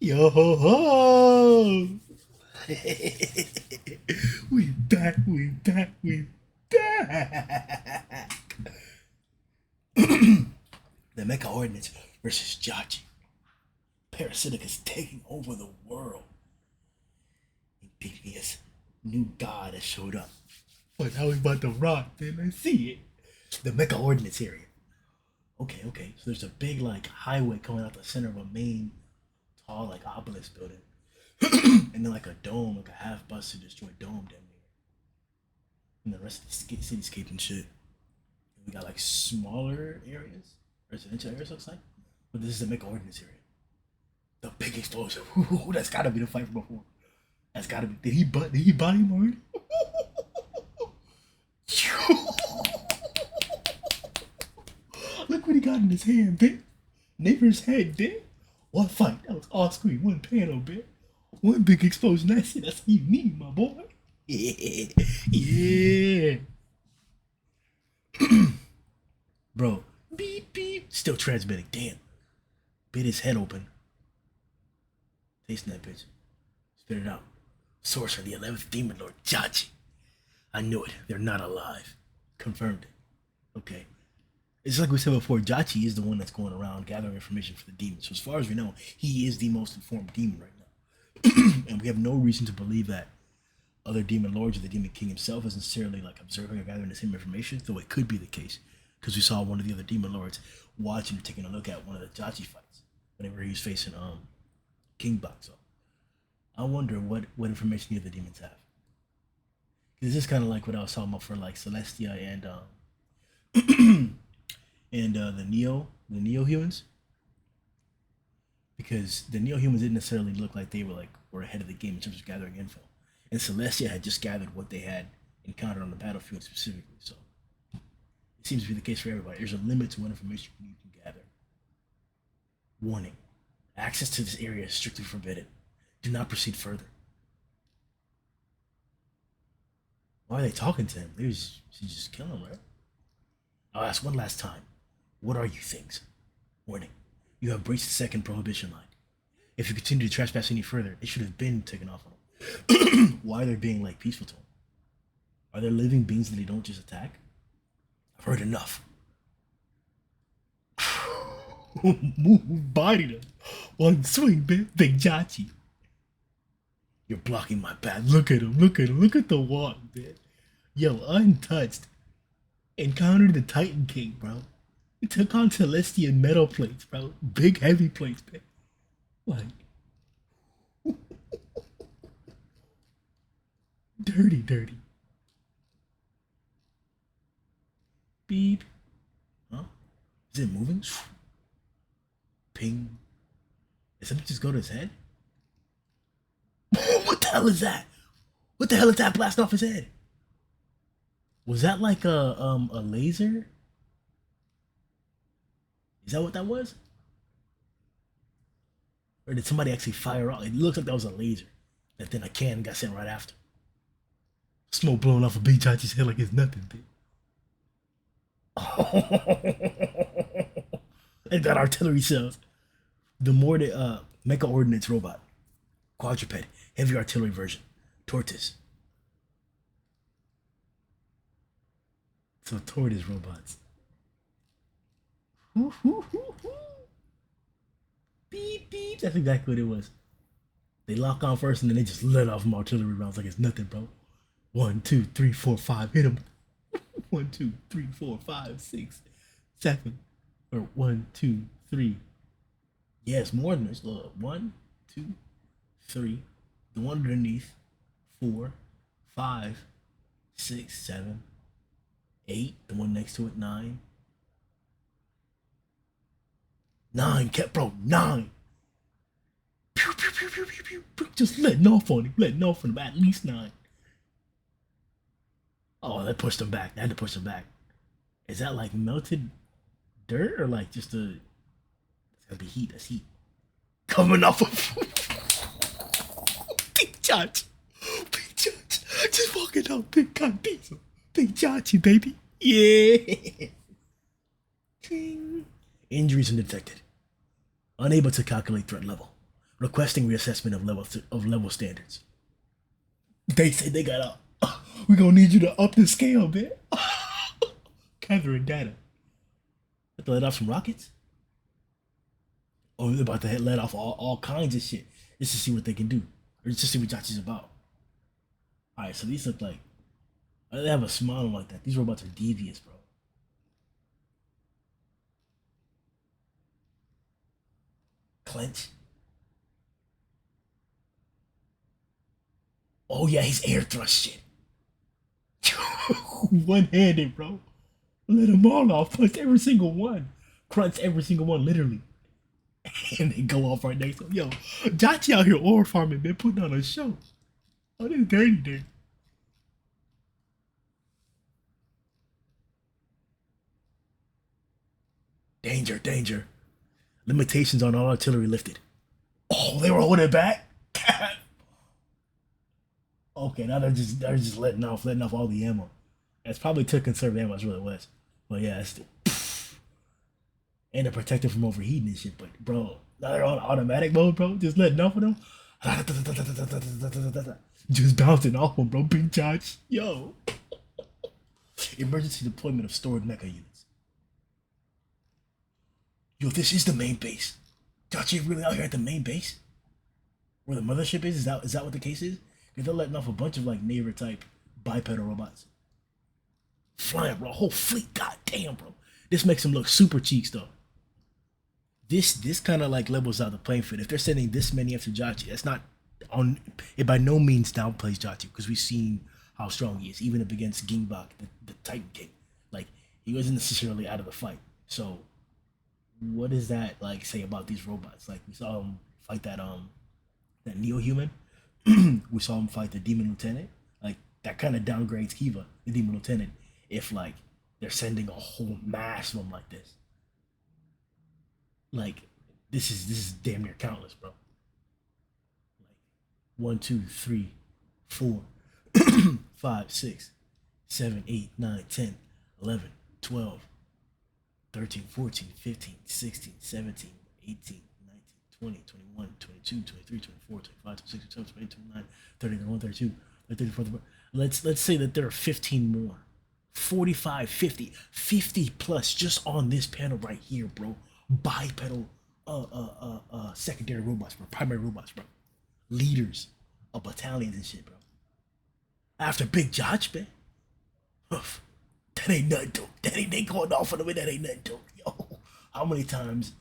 Yo ho ho! We back, we back, we back! The Mecca Ordinance versus JACHI. Parasite is taking over the world. Devious new god has showed up. But now we about to rock, then I see it. The Mecca Ordinance area. Okay. So there's a big like highway coming out the center of a main tall like obelisk building. And then like a dome, like a half busted destroyed dome down there. And the rest of the cityscape and shit. And we got like smaller areas, residential areas looks like. But this is the Mecca Ordinance area. The big explosion. Ooh, that's gotta be the fight from before. That's gotta be. Did he body him already? Look what he got in his hand, bitch. Neighbor's head, bitch. One fight. That was all screen. One panel, bitch. One big explosion. That's it. That's what you need, my boy. Yeah. Bro. Beep, beep. Still transmitting. Damn. Bit his head open. Tasting that bitch. Spit it out. Source for the 11th Demon Lord, JACHI. I knew it. They're not alive. Confirmed it. Okay. It's like we said before, JACHI is the one that's going around gathering information for the demons. So as far as we know, he is the most informed demon right now. And we have no reason to believe that other demon lords or the demon king himself is necessarily like observing or gathering the same information, though it could be the case. Because we saw one of the other demon lords watching or taking a look at one of the JACHI fights whenever he was facing King Boxo. I wonder what information the other demons have. This is kind of like what I was talking about for like Celestia and the Neo humans, because the Neo humans didn't necessarily look like they were ahead of the game in terms of gathering info, and Celestia had just gathered what they had encountered on the battlefield specifically. So it seems to be the case for everybody. There's a limit to what information you can gather. Warning: access to this area is strictly forbidden. Do not proceed further. Why are they talking to him? They should just kill him, right? I'll ask one last time. What are you things? Warning. You have breached the second prohibition line. If you continue to trespass any further, it should have been taken off on him. Why are they being like peaceful to him? Are there living beings that they don't just attack? I've heard enough. Move, body them. One swing, big JACHI. You're blocking my path. Look at him. Look at the walk, man. Yo, untouched. Encountered the Titan King, bro. He took on Celestian metal plates, bro. Big, heavy plates, man. Like, dirty. Beep. Huh? Is it moving? Ping. Did something just go to his head? What the hell is that? What the hell is that blasting off his head? Was that like a laser? Is that what that was? Or did somebody actually fire off? It looks like that was a laser. That then a cannon got sent right after. Smoke blowing off a Big JACHI's head like it's nothing, bitch. And got artillery cells. The more the Mecca Ordinance robot. Quadruped. Heavy artillery version. Tortoise. So tortoise robots. Beep beep. That's exactly what it was. They lock on first and then they just let off some artillery rounds like it's nothing, bro. 1, 2, 3, 4, 5. Hit them. 1, 2, 3, 4, 5, 6, 7. Or 1, 2, 3. Yes, more than this. Look. 1, 2, 3. The one underneath. 4, 5, 6, 7, 8. The one next to it. 9. 9. Kept, bro. 9. Pew, pew, pew, pew, pew, pew, pew. Just letting off on him. At least 9. Oh, that pushed him back. They had to push him back. Is that like melted dirt or like just a? It's gotta be heat. That's heat coming off of Big JACHI. Big JACHI. Just walking out. Big God diesel. Big JACHI, baby. Yeah. Injuries undetected. Unable to calculate threat level. requesting reassessment of level standards. They say they gotta. We gonna need you to up the scale, man. Gathering data. Have to let off some rockets. Oh, they're about to let off all kinds of shit just to see what they can do, or just to see what JACHI's about. All right, so these look like they have a smile like that. These robots are devious, bro. Clench. Oh yeah, he's air thrust shit. One-handed, bro. Let them all off. Punch every single one. Crunch every single one, literally. And they go off right next to him. Yo, JACHI out here ore farming, man, putting on a show. Oh, this dirty dude. Danger, danger. Limitations on all artillery lifted. Oh, they were holding back? Okay, now they're just letting off all the ammo. It's probably to conserve ammo, that's what it was. But yeah, it's and they're protected from overheating and shit. But bro, now they're on automatic mode, bro. Just letting off of them. Just bouncing off them, bro. Big charge. Yo. Emergency deployment of stored mecha units. Yo, this is the main base. JACHI really out here at the main base? Where the mothership is? Is that what the case is? Because they're letting off a bunch of like neighbor type bipedal robots. Flying, bro. Whole fleet. God damn, bro. This makes them look super cheeks though. This kind of like levels out the playing field. If they're sending this many after JACHI, that's not on. It by no means downplays JACHI because we've seen how strong he is, even up against Gingbok, the Titan King. Like he wasn't necessarily out of the fight. So, what does that like say about these robots? Like we saw him fight that neo-human. We saw him fight the Demon Lieutenant. Like that kind of downgrades Kiva, the Demon Lieutenant, if like they're sending a whole mass of them like this. Like this is damn near countless, bro. Like 1, 2, 3, 4, 5, 6, 7, 8, 9, 10, 11, 12, 13, 14, 15, 16, 17, 18, 19, 20, 21, 22, 23, 24, 25, 26, 27, 28, 29, 30, 31, 32, 34, 35. Let's say that there are 15 more. 45, 50, 50 plus just on this panel right here, bro. Bipedal secondary robots, bro. Primary robots, bro. Leaders of battalions and shit, bro. After Big JACHI, man. Oof. That ain't nothing, though. That ain't they going off on the way. That ain't nothing, though. Yo, how many times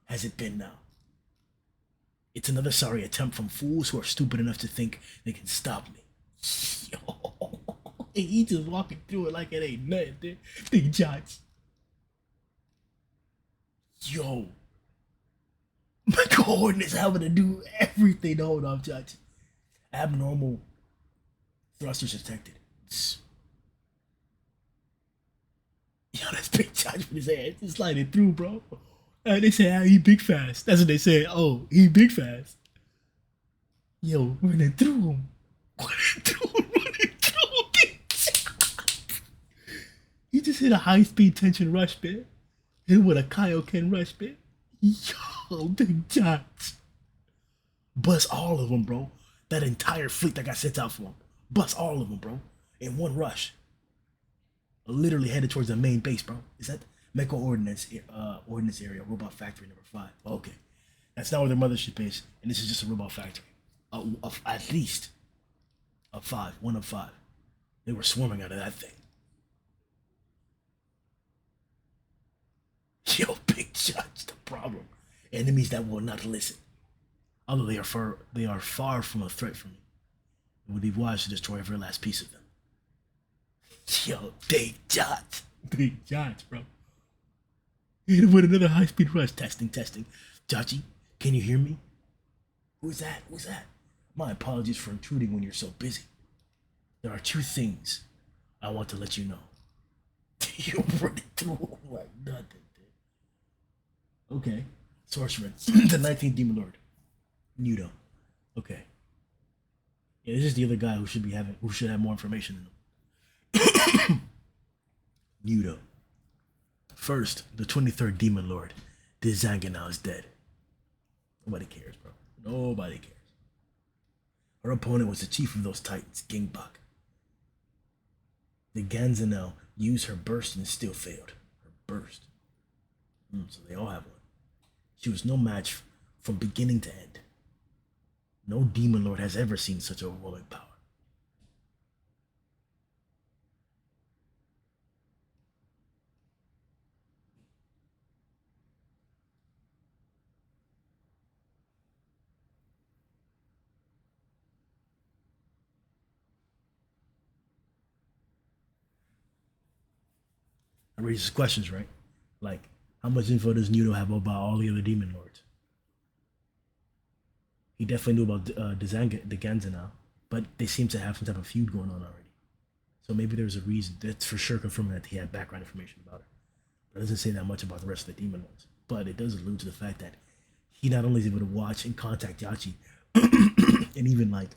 has it been now? It's another sorry attempt from fools who are stupid enough to think they can stop me. Yo, he just walking through it like it ain't nothing, dude. Big JACHI. Yo, Mecca Ordinance having to do everything to hold off JACHI. Abnormal thrusters detected. Yo, that's Big JACHI with his head. Just sliding through, bro. They say, ah, he big fast. That's what they say. Oh, he big fast. Yo, running through him. Running through him. He just hit a high-speed tension rush, man. Hit with a Kaioken rush, man. Yo, Big JACHI. Bust all of them, bro. That entire fleet that got sent out for him. Bust all of them, bro. In one rush. Literally headed towards the main base, bro. Is that Mecca Ordinance, Ordinance area, Robot Factory number 5? Okay. That's not where their mothership is, and this is just a robot factory. Of at least of 5, 1 of 5. They were swarming out of that thing. Yo, Big JACHI, the problem. Enemies that will not listen. Although they are far from a threat for me. It would be wise to destroy every last piece of them. Yo, Big JACHI. Big JACHI, bro. Hit him with another high-speed rush. Testing. JACHI, can you hear me? Who's that? My apologies for intruding when you're so busy. There are 2 things I want to let you know. You run it through like nothing. Okay. Sorcerer. The 19th Demon Lord. Nudo. Okay. Yeah, this is the other guy who should have more information than him. Nudo. First, the 23rd Demon Lord, Dizanganao, is dead. Nobody cares, bro. Nobody cares. Her opponent was the chief of those titans, Gingbok. The Ganzanel used her burst and still failed. Her burst. So they all have one. She was no match from beginning to end. No demon lord has ever seen such overwhelming power. That raises questions, right? Like, how much info does Nudo have about all the other demon lords? He definitely knew about the Ganza now, but they seem to have some type of feud going on already. So maybe there's a reason. That's for sure confirming that he had background information about her. But it doesn't say that much about the rest of the demon lords. But it does allude to the fact that he not only is able to watch and contact Yachi, and even like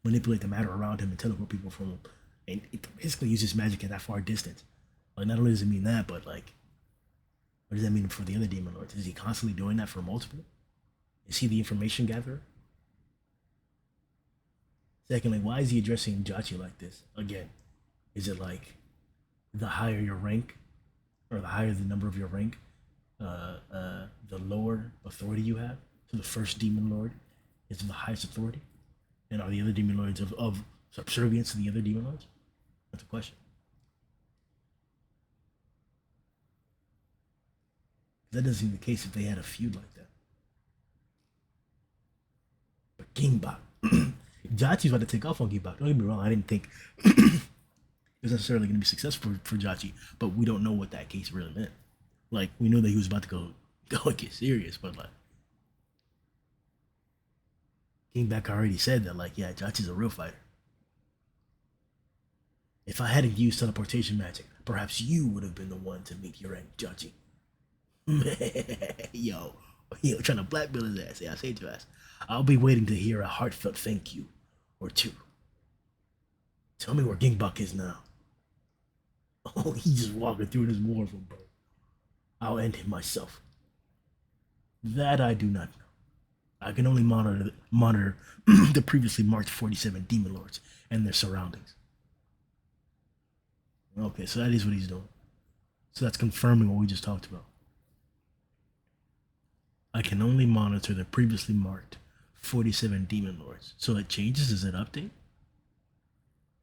manipulate the matter around him and teleport people from him, and it basically uses magic at that far distance. Like, not only does it mean that, but like, what does that mean for the other demon lords? Is he constantly doing that for multiple? Is he the information gatherer? Secondly, why is he addressing JACHI like this? Again, is it like the higher your rank, or the higher the number of your rank, the lower authority you have? So the first demon lord is the highest authority, and are the other demon lords of subservience to the other demon lords? That's a question. That doesn't seem the case if they had a feud like that. But Gingbok. Jachi's about to take off on Gingbok. Don't get me wrong, I didn't think it was necessarily going to be successful for Jachi, but we don't know what that case really meant. Like, we knew that he was about to go and get serious, but like, Gingbok already said that, like, yeah, Jachi's a real fighter. If I hadn't used teleportation magic, perhaps you would have been the one to meet your end, Jachi. yo, trying to blackmail his ass. Yeah, I say to your ass, I'll be waiting to hear a heartfelt thank you or two. Tell me where Gingbok is now. Oh, he's just walking through this mortal, bro. I'll end him myself. That I do not know. I can only monitor the previously marked 47 demon lords and their surroundings. Okay, so that is what he's doing. So that's confirming what we just talked about. I can only monitor the previously marked 47 demon lords. So it changes as an update?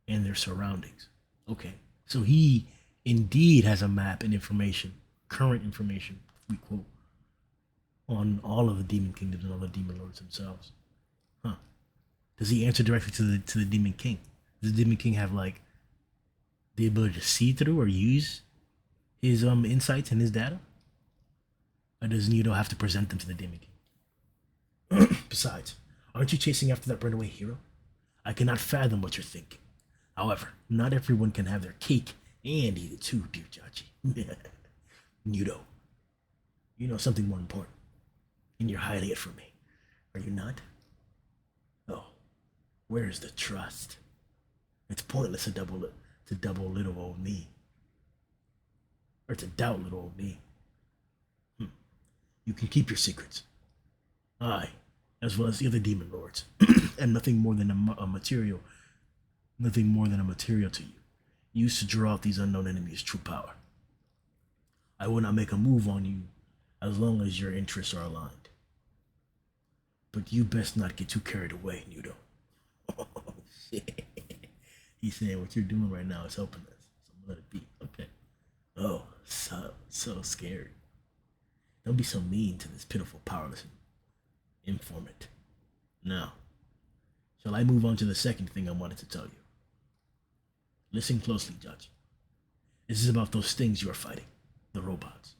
And their surroundings. Okay. So he indeed has a map and information, current information, we quote, on all of the demon kingdoms and all the demon lords themselves. Huh. Does he answer directly to the demon king? Does the demon king have like the ability to see through or use his insights and his data? Or does Nudo have to present them to the demon king? Besides, aren't you chasing after that runaway hero? I cannot fathom what you're thinking. However, not everyone can have their cake and eat it too, dear Jachi. Nudo, you know something more important, and you're hiding it from me, are you not? Oh, where's the trust? It's pointless to double little old me, or to doubt little old me. You can keep your secrets. I, as well as the other demon lords, am nothing more than a material to you, used to draw out these unknown enemies' true power. I will not make a move on you as long as your interests are aligned. But you best not get too carried away, Nudo. Oh, shit. He's saying what you're doing right now is helping us, so let it be. Okay. Oh, so scary. Don't be so mean to this pitiful, powerless informant. Now, shall I move on to the second thing I wanted to tell you? Listen closely, Judge. This is about those things you are fighting, the robots.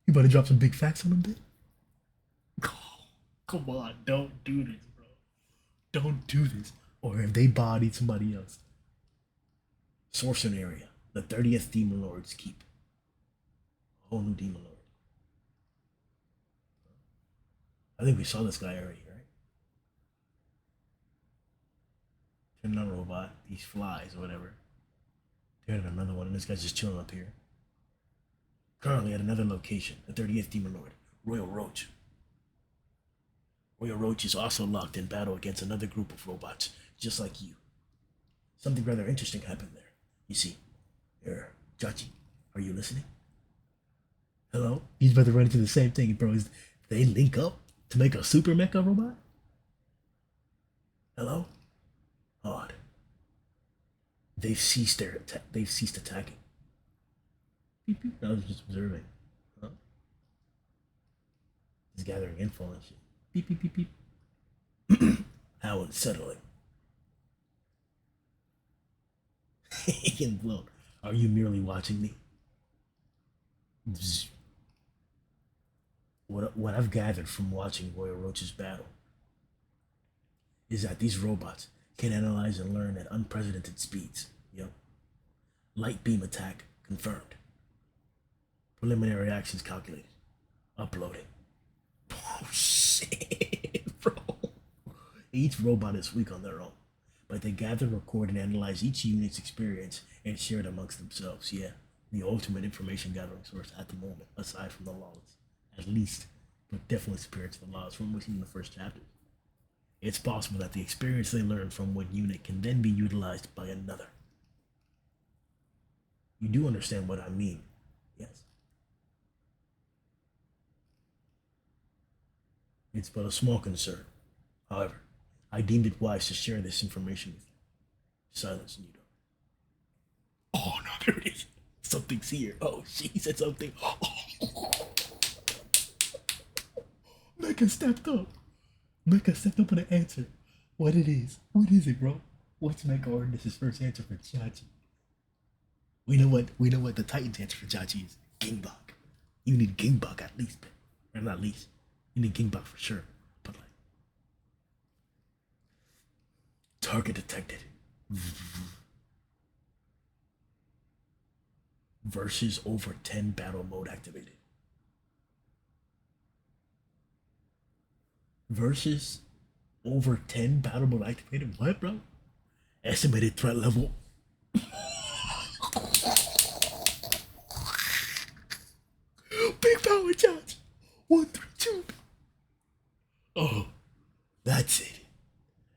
You about to drop some big facts on them, dude? Oh, come on, don't do this, bro. Don't do this. Or if they bodied somebody else. Sorcerer area, the 30th Demon Lord's keep. A whole new Demon Lord. I think we saw this guy already, right? Turning on a robot, these flies or whatever. Turning on another one, and this guy's just chilling up here. Currently at another location, the 30th Demon Lord, Royal Roach. Royal Roach is also locked in battle against another group of robots, just like you. Something rather interesting happened there. You see, here, Jachi, are you listening? Hello? He's about to run into the same thing, bro. They link up to make a super mecha robot? Hello? Odd. They've ceased attacking. Beep, beep. I was just observing. Huh? He's gathering info and shit. Beep, beep, beep, beep. How unsettling. Getting blown. Are you merely watching me? What I've gathered from watching Royal Roach's battle is that these robots can analyze and learn at unprecedented speeds. Yep. Light beam attack confirmed. Preliminary actions calculated. Uploading. Oh shit, bro. Each robot is weak on their own, but they gather, record, and analyze each unit's experience and share it amongst themselves. Yeah, the ultimate information gathering source at the moment, aside from the laws. At least, but definitely superior to the laws from what we see in the first chapter. It's possible that the experience they learn from one unit can then be utilized by another. You do understand what I mean, yes? It's but a small concern. However, I deemed it wise to share this information with you. Silence, Nito. Oh no, there it is. Something's here. Oh, she said something. Mecca stepped up. Mecca stepped up with an answer. What it is? What is it, bro? What's Mecca Ordinance's first answer for JACHI? We know what the Titan's answer for JACHI is. Gingbok. You need Gingbok at least, or not least. You need Gingbok for sure. But like, target detected. Versus over 10 battle mode activated. Versus over 10 battle mode activated. What, bro? Estimated threat level. Big power charge. 132. Oh, that's it.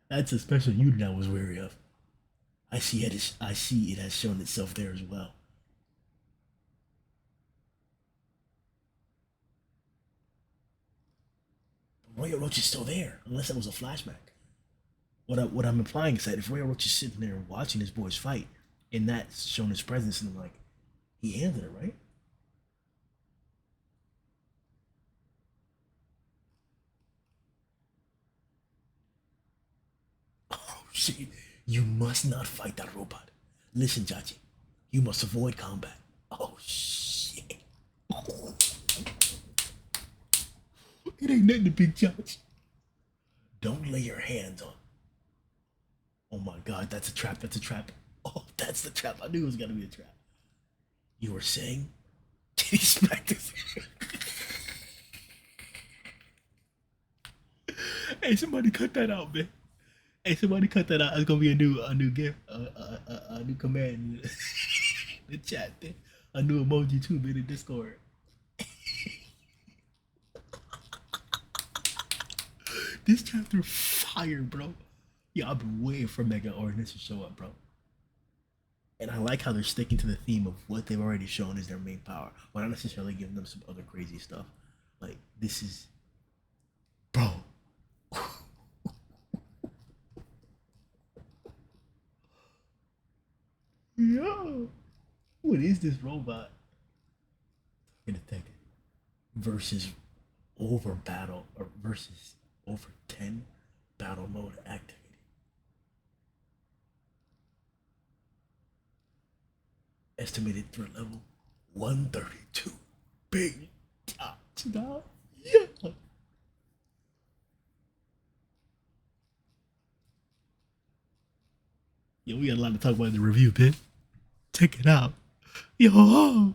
That's a special unit I was wary of. I see it has shown itself there as well. Royal Roach is still there, unless that was a flashback. What I'm implying is that if Royal Roach is sitting there watching his boys fight, and that's shown his presence, and like, he handled it, right? Oh shit! You must not fight that robot. Listen, Jachi, you must avoid combat. Oh shit! It ain't nothing to Big Judge. Don't lay your hands on. Oh my god, that's a trap, that's a trap. Oh, that's the trap. I knew it was gonna be a trap. You were saying? Did he smack this? Hey, somebody cut that out, man. Hey, somebody cut that out. It's gonna be a new gift, a new command in the chat. There. A new emoji too, man, in Discord. This chapter fire, bro. Yeah, I've been waiting for Mecca Ordinance to show up, bro. And I like how they're sticking to the theme of what they've already shown as their main power, while not necessarily giving them some other crazy stuff. Like, this is, bro. Yo, what is this robot? Detected versus over battle or versus over 10 battle mode activated. Estimated threat level 132. Big touchdown. Yeah. Yo, we got a lot to talk about in the review, man. Check it out. Yo.